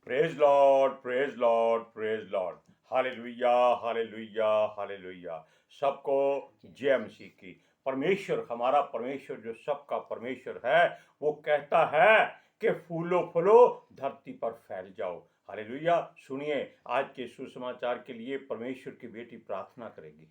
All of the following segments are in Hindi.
Praise Lord, praise Lord, praise Lord. Hallelujah, hallelujah, hallelujah. सबको जय मसीह की। परमेश्वर, हमारा परमेश्वर जो सबका परमेश्वर है, वो कहता है कि फूलो फूलो, धरती पर फैल जाओ। हालेलुया। सुनिए, आज के सुसमाचार के लिए परमेश्वर की बेटी प्रार्थना करेगी।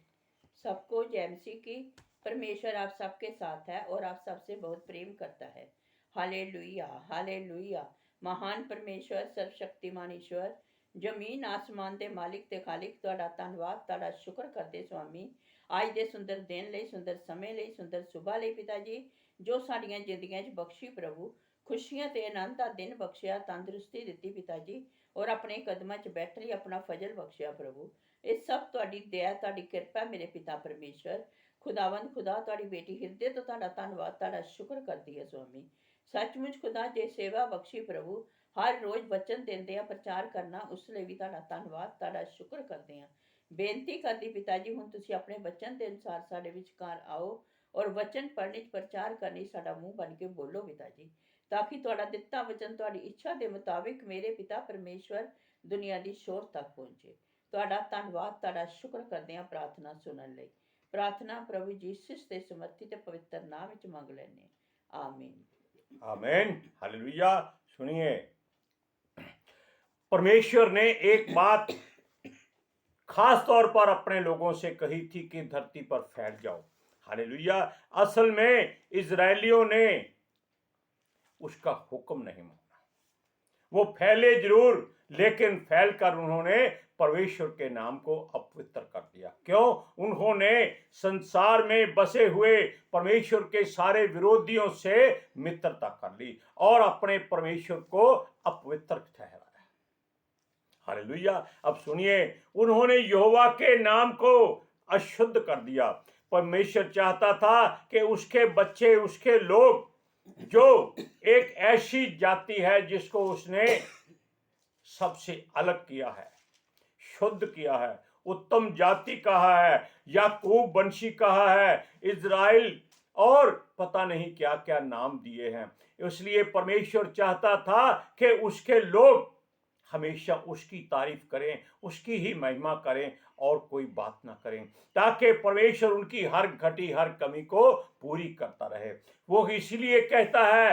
सबको जय मसीह की। परमेश्वर आप सबके साथ है और आप सबसे बहुत प्रेम करता है। Hallelujah, hallelujah. महान परमेश्वर, सर्वशक्तिमान ईश्वर, जमीन आसमान दे मालिक ते खालिक, तुहाडा धन्नवाद, तुहाडा शुक्र करदे स्वामी। आज दे सुंदर दिन लई, सुंदर समय लई, सुंदर सुबह लई पिता जी, जो साडियां जिंदगियां 'च बख्शी प्रभु। खुशियां ते आनंद दा दिन बख्शिया, तंदुरुस्ती दित्ती पिता जी, और अपने कदमां 'ਚ बैठ ਲਈ अपना फजल बख्शिया प्रभु। ਇਹ ਸਭ ਤੁਹਾਡੀ ਦਇਆ, ਤੁਹਾਡੀ ਕਿਰਪਾ ਮੇਰੇ ਪਿਤਾ ਪਰਮੇਸ਼ਰ। ਖੁਦਾਵੰਦ ਖੁਦਾ, ਤੁਹਾਡੀ ਬੇਟੀ ਹਿਰਦੇ ਤੋਂ ਤੁਹਾਡਾ ਧੰਨਵਾਦ, ਤੁਹਾਡਾ ਸ਼ੁਕਰ ਕਰਦੀ ਹੈ स्वामी। सचमुच खुदा जे सेवा बख्शी प्रभु, हर रोज वचन देंदे आ प्रचार करना, उस लिए भी ਤੁਹਾਡਾ ਧੰਨਵਾਦ, ਤੁਹਾਡਾ ਸ਼ੁਕਰ ਕਰਦੇ ਹਾਂ। ਬੇਨਤੀ ਕਰਦੀ ਪਿਤਾ ਜੀ, ਹੁਣ ਤੁਸੀਂ ਆਪਣੇ ਵਚਨ ਦੇ ਅਨੁਸਾਰ ਸਾਡੇ ਵਿਚਕਾਰ ਆਓ ਔਰ ਵਚਨ ਪੜ੍ਹਨੀ, ਪ੍ਰਚਾਰ ਕਰਨੀ, ਸਾਡਾ ਮੂੰਹ ਬਣ ਕੇ ਬੋਲੋ ਪਿਤਾ ਜੀ, ਤਾਂ ਕਿ ਤੁਹਾਡਾ ਦਿੱਤਾ ਵਚਨ ਤੁਹਾਡੀ ਇੱਛਾ ਦੇ ਮੁਤਾबिक ਮੇਰੇ ਪਿਤਾ ਪਰਮੇਸ਼ਵਰ ਦੁਨੀਆ ਦੀ ਸ਼ੋਰ ਤੱਕ ਪਹੁੰਚੇ। ਤੁਹਾਡਾ ਧੰਨਵਾਦ, ਤੁਹਾਡਾ ਸ਼ੁਕਰ ਕਰਦੇ ਹਾਂ ਪ੍ਰਾਰਥਨਾ ਸੁਣਨ ਲਈ। ਪ੍ਰਾਰਥਨਾ ਪ੍ਰਭੂ ਯੀਸ਼ੂ ਦੇ ਸਮਰਥੀ ਤੇ ਪਵਿੱਤਰ ਨਾਮ ਵਿੱਚ ਮੰਗ ਲੈਂਦੇ ਹਾਂ, ਆਮੀਨ। आमीन, हालेलुया। सुनिए, परमेश्वर ने एक बात खास तौर पर अपने लोगों से कही थी कि धरती पर फैल जाओ। हालेलुया। असल में इजरायलियों ने उसका हुक्म नहीं माना। वो फैले जरूर, लेकिन फैलकर उन्होंने परमेश्वर के नाम को अपवित्र कर दिया। क्यों? उन्होंने संसार में बसे हुए परमेश्वर के सारे विरोधियों से मित्रता कर ली और अपने परमेश्वर को अपवित्र ठहराया। हालेलुया। अब सुनिए, उन्होंने यहोवा के नाम को अशुद्ध कर दिया। परमेश्वर चाहता था कि उसके बच्चे, उसके लोग, जो एक ऐसी जाति है जिसको उसने सबसे अलग किया है, शुद्ध किया है, उत्तम जाति कहा है, याकूब वंशी कहा है, इज़राइल, और पता नहीं क्या क्या नाम दिए हैं। इसलिए परमेश्वर चाहता था कि उसके लोग हमेशा उसकी तारीफ करें, उसकी ही महिमा करें और कोई बात ना करें, ताकि परमेश्वर उनकी हर घटी हर कमी को पूरी करता रहे। वो इसलिए कहता है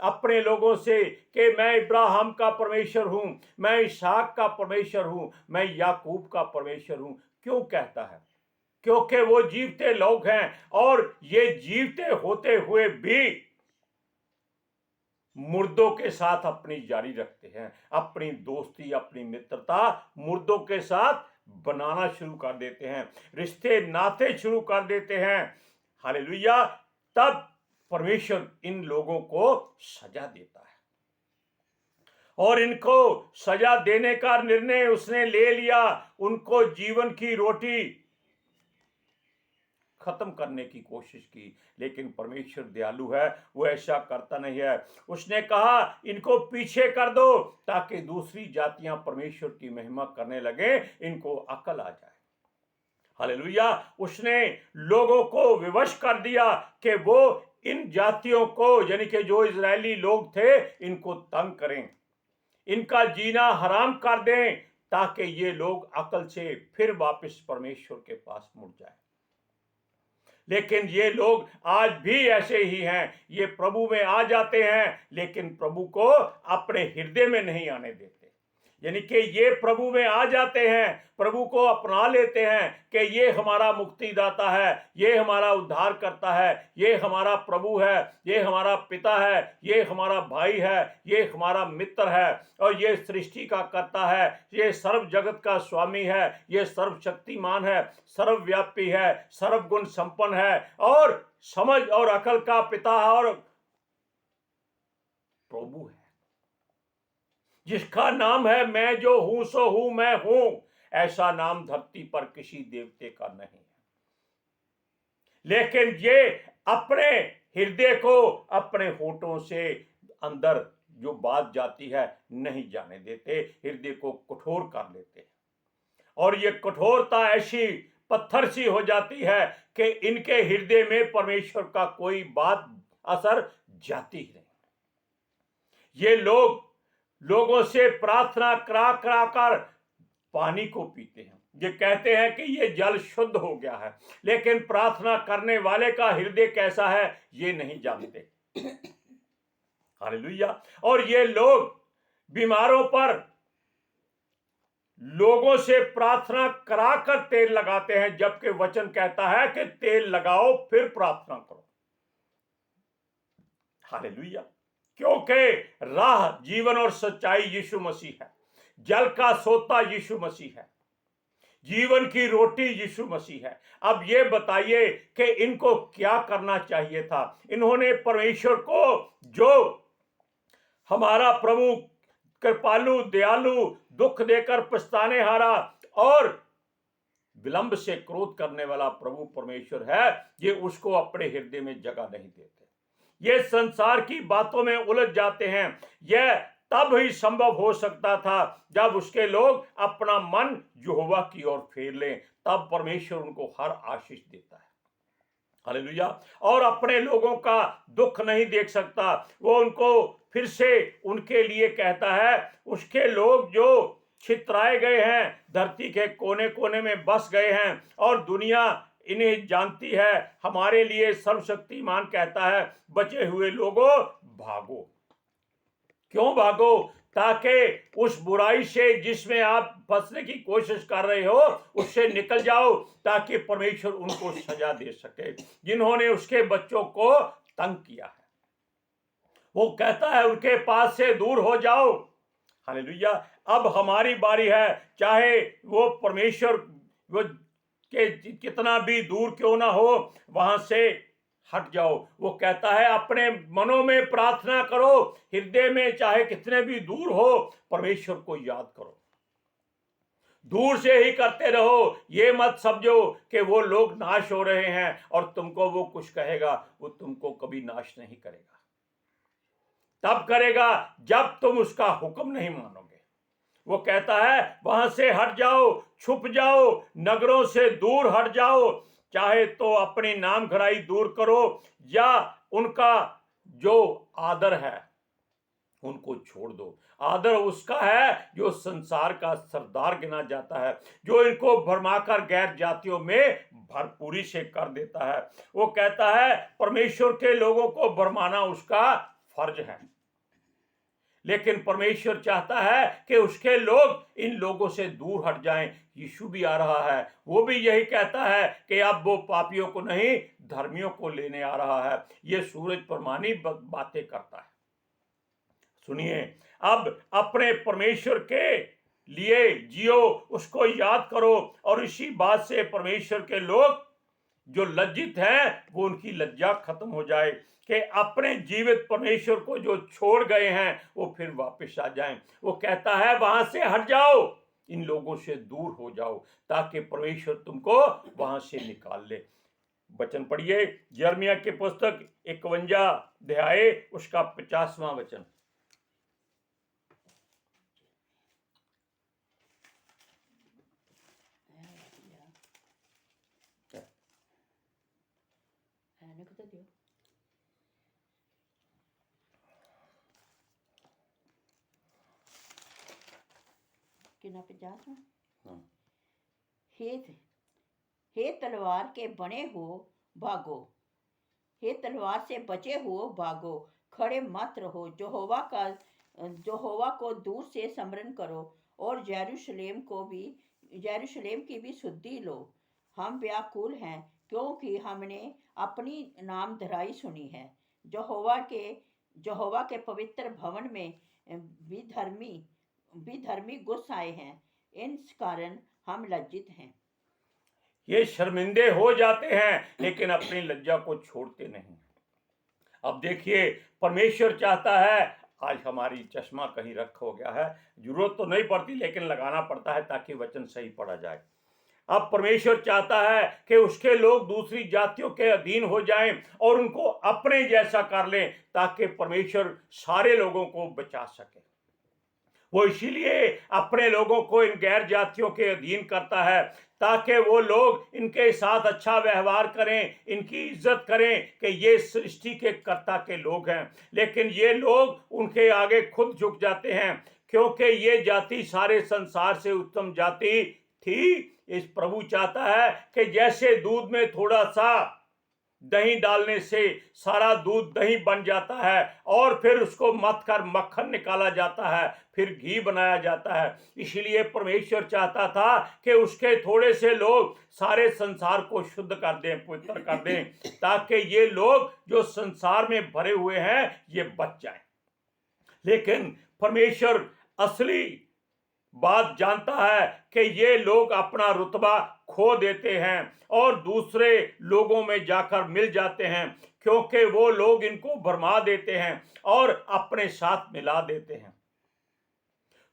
अपने लोगों से कि मैं इब्राहिम का परमेश्वर हूं, मैं इसहाक का परमेश्वर हूं, मैं याकूब का परमेश्वर हूं। क्यों कहता है? क्योंकि वो जीवते लोग हैं और ये जीवते होते हुए भी मुर्दों के साथ अपनी जारी रखते हैं। अपनी दोस्ती, अपनी मित्रता मुर्दों के साथ बनाना शुरू कर देते हैं, रिश्ते नाते शुरू कर देते हैं। हालेलुया। तब परमेश्वर इन लोगों को सजा देता है और इनको सजा देने का निर्णय उसने ले लिया। उनको जीवन की रोटी खत्म करने की कोशिश की, लेकिन परमेश्वर दयालु है, वो ऐसा करता नहीं है। उसने कहा इनको पीछे कर दो ताकि दूसरी जातियां परमेश्वर की महिमा करने लगे, इनको अकल आ जाए। हालेलुया। उसने लोगों को विवश कर दिया कि वो इन जातियों को, यानी कि जो इजरायली लोग थे, इनको तंग करें, इनका जीना हराम कर दें, ताकि ये लोग अकल से फिर वापस परमेश्वर के पास मुड़ जाए। लेकिन ये लोग आज भी ऐसे ही हैं। ये प्रभु में आ जाते हैं, लेकिन प्रभु को अपने हृदय में नहीं आने देते। यानी कि ये प्रभु में आ जाते हैं, प्रभु को अपना लेते हैं कि ये हमारा मुक्तिदाता है, ये हमारा उद्धार करता है, ये हमारा प्रभु है, ये हमारा पिता है, ये हमारा भाई है, ये हमारा मित्र है, और ये सृष्टि का कर्ता है, ये सर्व जगत का स्वामी है, ये सर्वशक्तिमान है, सर्वव्यापी है, सर्वगुण संपन्न है, और समझ और अकल का पिता है, और प्रभु है जिसका नाम है मैं जो हूं सो हूं मैं हूं। ऐसा नाम धरती पर किसी देवते का नहीं है, लेकिन ये अपने हृदय को अपने होठों से अंदर जो बात जाती है नहीं जाने देते, हृदय को कठोर कर लेते हैं, और ये कठोरता ऐसी पत्थर सी हो जाती है कि इनके हृदय में परमेश्वर का कोई बात असर जाती ही नहीं। ये लोग लोगों से प्रार्थना करा करा कर पानी को पीते हैं। ये कहते हैं कि ये जल शुद्ध हो गया है, लेकिन प्रार्थना करने वाले का हृदय कैसा है ये नहीं जानते। हालेलुया। और ये लोग बीमारों पर लोगों से प्रार्थना कराकर तेल लगाते हैं, जबकि वचन कहता है कि तेल लगाओ फिर प्रार्थना करो। हालेलुया। क्योंकि राह, जीवन और सच्चाई यीशु मसीह है, जल का सोता यीशु मसीह है, जीवन की रोटी यीशु मसीह है। अब ये बताइए कि इनको क्या करना चाहिए था। इन्होंने परमेश्वर को, जो हमारा प्रभु कृपालु, दयालु, दुख देकर पछताने हारा और विलंब से क्रोध करने वाला प्रभु परमेश्वर है, ये उसको अपने हृदय में जगह नहीं देते। ये संसार की बातों में उलझ जाते हैं। यह तब ही संभव हो सकता था जब उसके लोग अपना मन यहोवा की ओर फेर लें, तब परमेश्वर उनको हर आशीष देता है। हालेलुया। और अपने लोगों का दुख नहीं देख सकता, वो उनको फिर से उनके लिए कहता है। उसके लोग जो छितराए गए हैं, धरती के कोने कोने में बस गए हैं और दुनिया इन्हें जानती है, हमारे लिए सर्वशक्तिमान कहता है, बचे हुए लोगों भागो। क्यों भागो? ताकि उस बुराई से जिसमें आप फंसने की कोशिश कर रहे हो उससे निकल जाओ, ताकि परमेश्वर उनको सजा दे सके जिन्होंने उसके बच्चों को तंग किया है। वो कहता है उनके पास से दूर हो जाओ। हालेलुया। अब हमारी बारी है, चाहे वो परमेश्वर वो के कितना भी दूर क्यों ना हो, वहां से हट जाओ। वो कहता है अपने मनों में प्रार्थना करो, हृदय में चाहे कितने भी दूर हो, परमेश्वर को याद करो। दूर से ही करते रहो। ये मत समझो कि वो लोग नाश हो रहे हैं और तुमको वो कुछ कहेगा। वो तुमको कभी नाश नहीं करेगा। तब करेगा जब तुम उसका हुक्म नहीं मानोगे। वो कहता है वहां से हट जाओ, छुप जाओ, नगरों से दूर हट जाओ। चाहे तो अपनी नाम खराई दूर करो या उनका जो आदर है उनको छोड़ दो। आदर उसका है जो संसार का सरदार गिना जाता है, जो इनको भरमाकर गैर जातियों में भरपूरी से कर देता है। वो कहता है परमेश्वर के लोगों को भरमाना उसका फर्ज है, लेकिन परमेश्वर चाहता है कि उसके लोग इन लोगों से दूर हट जाएं। यीशु भी आ रहा है, वो भी यही कहता है कि अब वो पापियों को नहीं धर्मियों को लेने आ रहा है। ये सूरज प्रमाणी बातें करता है। सुनिए, अब अपने परमेश्वर के लिए जियो, उसको याद करो, और इसी बात से परमेश्वर के लोग जो लज्जित हैं वो उनकी लज्जा खत्म हो जाए कि अपने जीवित परमेश्वर को जो छोड़ गए हैं वो फिर वापस आ जाएं। वो कहता है वहां से हट जाओ, इन लोगों से दूर हो जाओ, ताकि परमेश्वर तुमको वहां से निकाल ले। वचन पढ़िए, यिर्मयाह की पुस्तक 51 अध्याय उसका 50वां वचन। कितना 50 में? हे तलवार के बने हो भागो, हे तलवार से बचे हो भागो, खड़े मत रहो। यहोवा को दूर से स्मरण करो और यरूशलेम की भी सुधि लो। हम व्याकुल हैं क्योंकि हमने अपनी नाम धराई सुनी है। यहोवा के पवित्र भवन में विधर्मी घुस आए हैं, इस कारण हम लज्जित हैं। ये शर्मिंदे हो जाते हैं लेकिन अपनी लज्जा को छोड़ते नहीं। अब देखिए, परमेश्वर चाहता है, आज हमारी चश्मा कहीं रख हो गया है, जरूरत तो नहीं पड़ती लेकिन लगाना पड़ता है ताकि वचन सही पढ़ा जाए। अब परमेश्वर चाहता है कि उसके लोग दूसरी जातियों के अधीन हो जाएं और उनको अपने जैसा कर लें, ताकि परमेश्वर सारे लोगों को बचा सके। वो इसीलिए अपने लोगों को इन गैर जातियों के अधीन करता है ताकि वो लोग इनके साथ अच्छा व्यवहार करें, इनकी इज्जत करें कि ये सृष्टि के कर्ता के लोग हैं। लेकिन ये लोग उनके आगे खुद झुक जाते हैं, क्योंकि ये जाति सारे संसार से उत्तम जाति थी। इस प्रभु चाहता है कि जैसे दूध में थोड़ा सा दही डालने से सारा दूध दही बन जाता है और फिर उसको मथ कर मक्खन निकाला जाता है, फिर घी बनाया जाता है, इसलिए परमेश्वर चाहता था कि उसके थोड़े से लोग सारे संसार को शुद्ध कर दें, पवित्र कर दें, ताकि ये लोग जो संसार में भरे हुए हैं ये बच जाएं। लेकिन परमेश्वर असली बात जानता है कि ये लोग अपना रुतबा खो देते हैं और दूसरे लोगों में जाकर मिल जाते हैं, क्योंकि वो लोग इनको भरमा देते हैं और अपने साथ मिला देते हैं।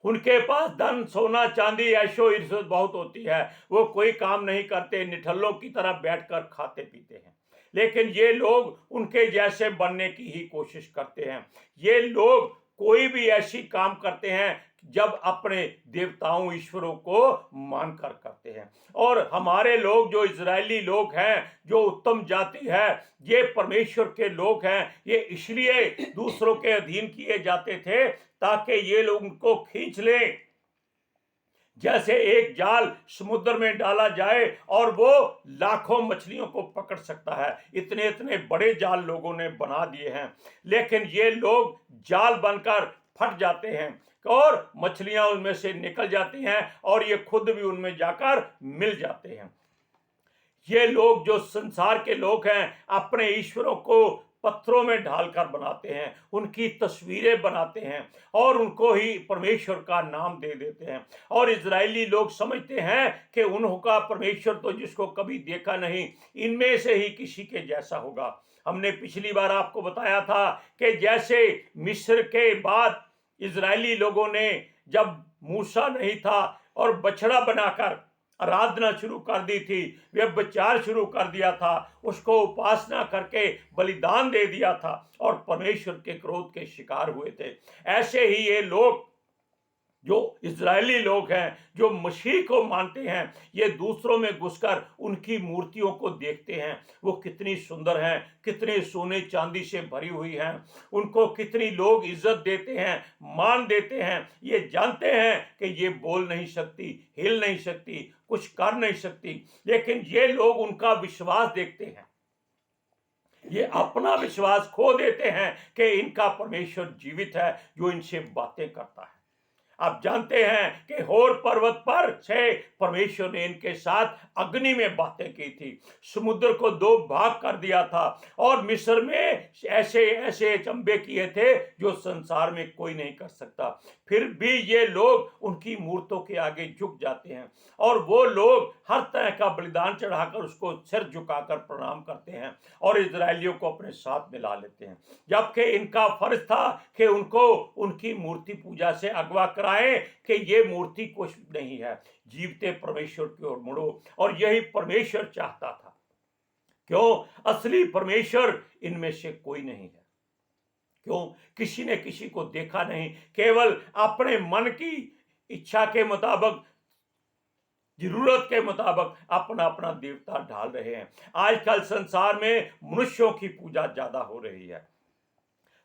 उनके पास धन सोना चांदी ऐशो इज्जत बहुत होती है, वो कोई काम नहीं करते, निठल्लों की तरह बैठकर खाते पीते हैं। लेकिन ये लोग उनके जैसे बनने की ही कोशिश करते हैं। ये लोग कोई भी ऐसी काम करते हैं जब अपने देवताओं ईश्वरों को मानकर करते हैं। और हमारे लोग जो इजरायली लोग हैं, जो उत्तम जाति है, ये परमेश्वर के लोग हैं। ये इसलिए दूसरों के अधीन किए जाते थे ताकि ये लोग उनको खींच लें। जैसे एक जाल समुद्र में डाला जाए और वो लाखों मछलियों को पकड़ सकता है, इतने इतने बड़े जाल लोगों ने बना दिए हैं, लेकिन ये लोग जाल बनकर फट जाते हैं और मछलियां उनमें से निकल जाती हैं और ये खुद भी उनमें जाकर मिल जाते हैं। ये लोग जो संसार के लोग हैं अपने ईश्वरों को पत्थरों में ढालकर बनाते हैं, उनकी तस्वीरें बनाते हैं और उनको ही परमेश्वर का नाम दे देते हैं। और इजरायली लोग समझते हैं कि उनका परमेश्वर तो जिसको कभी देखा नहीं, इनमें से ही किसी के जैसा होगा। हमने पिछली बार आपको बताया था कि जैसे मिस्र के बाद इजरायली लोगों ने, जब मूसा नहीं था और बछड़ा बनाकर आराधना शुरू कर दी थी, वे विचार शुरू कर दिया था, उसको उपासना करके बलिदान दे दिया था और परमेश्वर के क्रोध के शिकार हुए थे। ऐसे ही ये लोग जो इजरायली लोग हैं, जो मसीह को मानते हैं, ये दूसरों में घुसकर उनकी मूर्तियों को देखते हैं, वो कितनी सुंदर हैं, कितने सोने चांदी से भरी हुई हैं, उनको कितनी लोग इज्जत देते हैं, मान देते हैं। ये जानते हैं कि ये बोल नहीं सकती, हिल नहीं सकती, कुछ कर नहीं सकती, लेकिन ये लोग उनका विश्वास देखते हैं। ये अपना विश्वास खो देते हैं कि इनका परमेश्वर जीवित है जो इनसे बातें करता है। आप जानते हैं कि होर पर्वत पर से परमेश्वर ने इनके साथ अग्नि में बातें की थी, समुद्र को दो भाग कर दिया था और मिस्र में ऐसे ऐसे अचंभे किए थे जो संसार में कोई नहीं कर सकता। फिर भी ये लोग उनकी मूर्तों के आगे झुक जाते हैं और वो लोग हर तरह का बलिदान चढ़ाकर उसको सिर झुकाकर प्रणाम करते हैं और इजरायलियों को अपने साथ मिला लेते हैं, जबकि इनका फर्ज था कि उनको उनकी मूर्ति पूजा से अगवा कराएं कि ये मूर्ति कुछ नहीं है, जीवते परमेश्वर की ओर मुड़ो। और यही परमेश्वर चाहता था। क्यों? असली परमेश्वर इनमें से कोई नहीं है। क्यों? किसी ने किसी को देखा नहीं, केवल अपने मन की इच्छा के मुताबिक, जरूरत के मुताबिक अपना अपना देवता ढाल रहे हैं। आजकल संसार में मनुष्यों की पूजा ज्यादा हो रही है,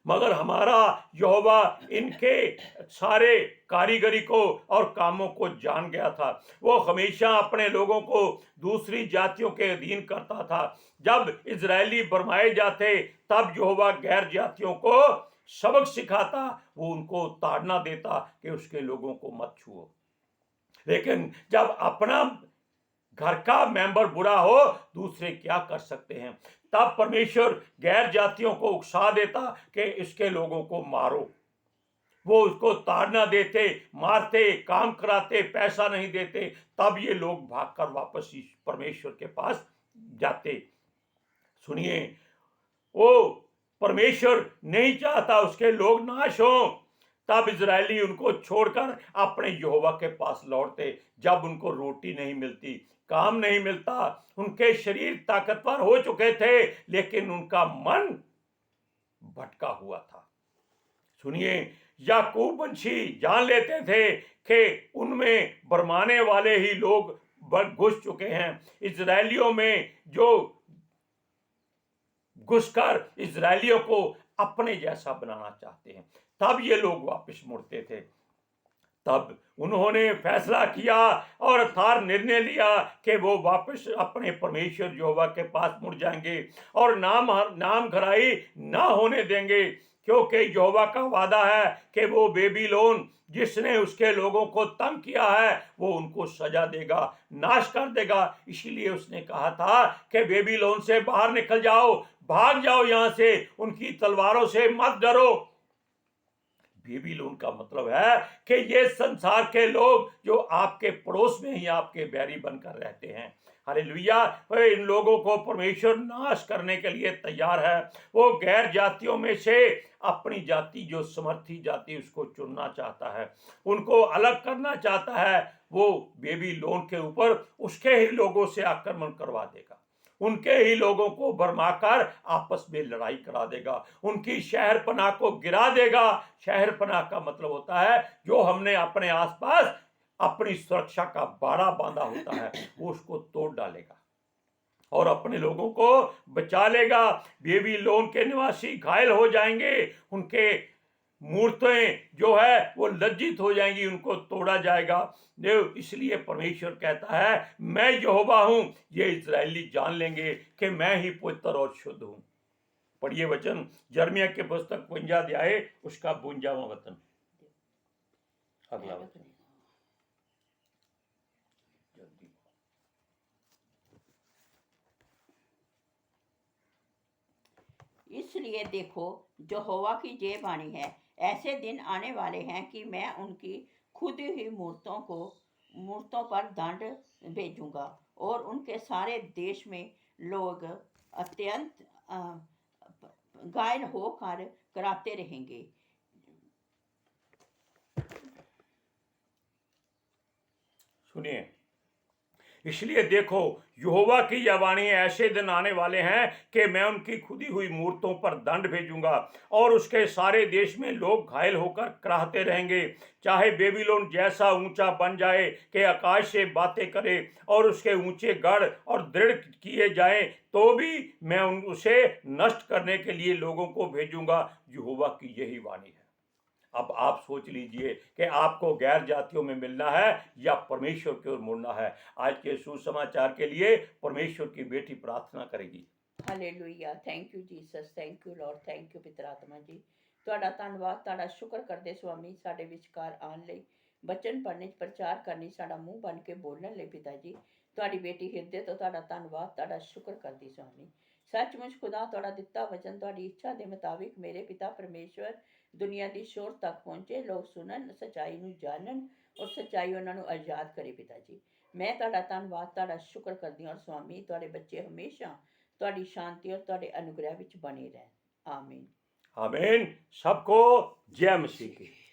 मगर हमारा यहोवा इनके सारे कारीगरी को और कामों को जान गया था। वो हमेशा अपने लोगों को दूसरी जातियों के अधीन करता था। जब इजरायली बरमाए जाते तब यहोवा गैर जातियों को सबक सिखाता, वो उनको ताड़ना देता कि उसके लोगों को मत छुओ। लेकिन जब अपना घर का मेंबर बुरा हो, दूसरे क्या कर सकते हैं? तब परमेश्वर गैर जातियों को उकसा देता कि इसके लोगों को मारो। वो उसको ताड़ना देते, मारते, काम कराते, पैसा नहीं देते, तब ये लोग भागकर वापस परमेश्वर के पास जाते। सुनिए, वो परमेश्वर नहीं चाहता उसके लोग नाश हों। तब इजरायली उनको छोड़कर अपने यहोवा के पास लौटते। जब उनको रोटी नहीं मिलती, काम नहीं मिलता, उनके शरीर ताकतवर हो चुके थे, लेकिन उनका मन भटका हुआ था। सुनिए, याकूब वंशी जान लेते थे कि उनमें बरमाने वाले ही लोग घुस चुके हैं। इजरायलियों में जो घुसकर इजरायलियों को अपने जैसा बनाना चाहते हैं, तब ये लोग वापस मुड़ते थे। तब उन्होंने फैसला किया और अर्थात निर्णय लिया कि वो वापस अपने परमेश्वर यहोवा के पास मुड़ जाएंगे और नाम खराई ना होने देंगे, क्योंकि यहोवा का वादा है कि वो बेबीलोन जिसने उसके लोगों को तंग किया है वो उनको सजा देगा, नाश कर देगा। इसीलिए उसने कहा था कि बेबीलोन से बाहर निकल जाओ, भाग जाओ यहां से, उनकी तलवारों से मत डरो। बेबीलोन का मतलब है कि ये संसार के लोग जो आपके पड़ोस में ही आपके बैरी बनकर रहते हैं। हालेलुया। इन लोगों को परमेश्वर नाश करने के लिए तैयार है। वो गैर जातियों में से अपनी जाति जो समर्थी जाति उसको चुनना चाहता है, उनको अलग करना चाहता है। वो बेबीलोन के ऊपर उसके ही लोगों से आक्रमण करवा देगा, उनके ही लोगों को भरमाकर आपस में लड़ाई करा देगा, उनकी शहर पनाह को गिरा देगा। शहर पनाह का मतलब होता है जो हमने अपने आसपास अपनी सुरक्षा का बाड़ा बांधा होता है, वो उसको तोड़ डालेगा और अपने लोगों को बचा लेगा। बेबीलोन के निवासी घायल हो जाएंगे, उनके मूर्तें जो है वो लज्जित हो जाएंगी, उनको तोड़ा जाएगा। इसलिए परमेश्वर कहता है मैं यहोवा हूं। ये इजरायली जान लेंगे कि मैं ही पवित्र और शुद्ध हूं। पढ़िए वचन यिर्मयाह के पुस्तक 52 अध्याय उसका 52वां वचन। अगला वचन जल्दी। इसलिए देखो, यहोवा की ये वाणी है, ऐसे दिन आने वाले हैं कि मैं उनकी खुद ही मूर्तों पर दंड भेजूंगा और उनके सारे देश में लोग अत्यंत घायल होकर कराते रहेंगे। सुनिए, इसलिए देखो यहोवा की यह वाणी, ऐसे दिन आने वाले हैं कि मैं उनकी खुदी हुई मूर्तों पर दंड भेजूंगा और उसके सारे देश में लोग घायल होकर कराहते रहेंगे। चाहे बेबीलोन जैसा ऊंचा बन जाए कि आकाश से बातें करे और उसके ऊंचे गढ़ और दृढ़ किए जाएं, तो भी मैं उसे नष्ट करने के लिए लोगों को भेजूंगा। यहोवा की यही वाणी है। अब आप सोच लीजिए कि आपको गैर जातियों में मिलना है या परमेश्वर की ओर मुड़ना है। आज के सुसमाचार के लिए परमेश्वर की बेटी प्रार्थना करेगी। Hallelujah. Thank you Jesus, thank you Lord, thank you पिता आत्मा जी। ਤੁਹਾਡਾ ਧੰਨਵਾਦ, ਤੁਹਾਡਾ ਸ਼ੁਕਰ ਕਰਦੇ ਸੁਆਮੀ, ਸਾਡੇ ਵਿਚਕਾਰ ਆਉਣ ਲਈ, ਬਚਨ ਪੜ੍ਹਨੇ, ਪ੍ਰਚਾਰ ਕਰਨੀ, ਸਾਡਾ ਮੂੰਹ ਬਣ ਕੇ ਬੋਲਣ ਲਈ ਪਿਤਾ ਜੀ। ਤੁਹਾਡੀ ਬੇਟੀ ਹਿਰਦੇ ਤੋਂ ਤੁਹਾਡਾ ਧੰਨਵਾਦ, ਤੁਹਾਡਾ ਸ਼ੁਕਰ ਕਰਦੀ ਸੁਆਮੀ। ਸੱਚਮੁੱਚ ਖੁਦਾ, ਤੁਹਾਡਾ ਦਿੱਤਾ ਵਚਨ ਤੁਹਾਡੀ ਇੱਛਾ ਦੇ ਮੁਤਾਬਿਕ ਮੇਰੇ ਪਿਤਾ ਪਰਮੇਸ਼ਵਰ ਦੁਨੀਆ ਦੀ ਸ਼ੋਰ ਤੱਕ ਪਹੁੰਚੇ, ਲੋਕ ਸੁਣਨ, ਸੱਚਾਈ ਨੂੰ ਜਾਣਨ ਔਰ ਸੱਚਾਈ ਉਹਨਾਂ ਨੂੰ ਆਜ਼ਾਦ ਕਰੇ ਪਿਤਾ ਜੀ। ਮੈਂ ਤੁਹਾਡਾ ਧੰਨਵਾਦ, ਤੁਹਾਡਾ ਸ਼ੁਕਰ ਕਰਦੀ ਹਾਂ। ਔਰ ਸੁਆਮੀ, ਤੁਹਾਡੇ ਬੱਚੇ ਹਮੇਸ਼ਾ ਤੁਹਾਡੀ शांति और ਤੁਹਾਡੇ अनुग्रह ਵਿੱਚ बने रहन। आमीन। आमीन। सबको जय मसीह की।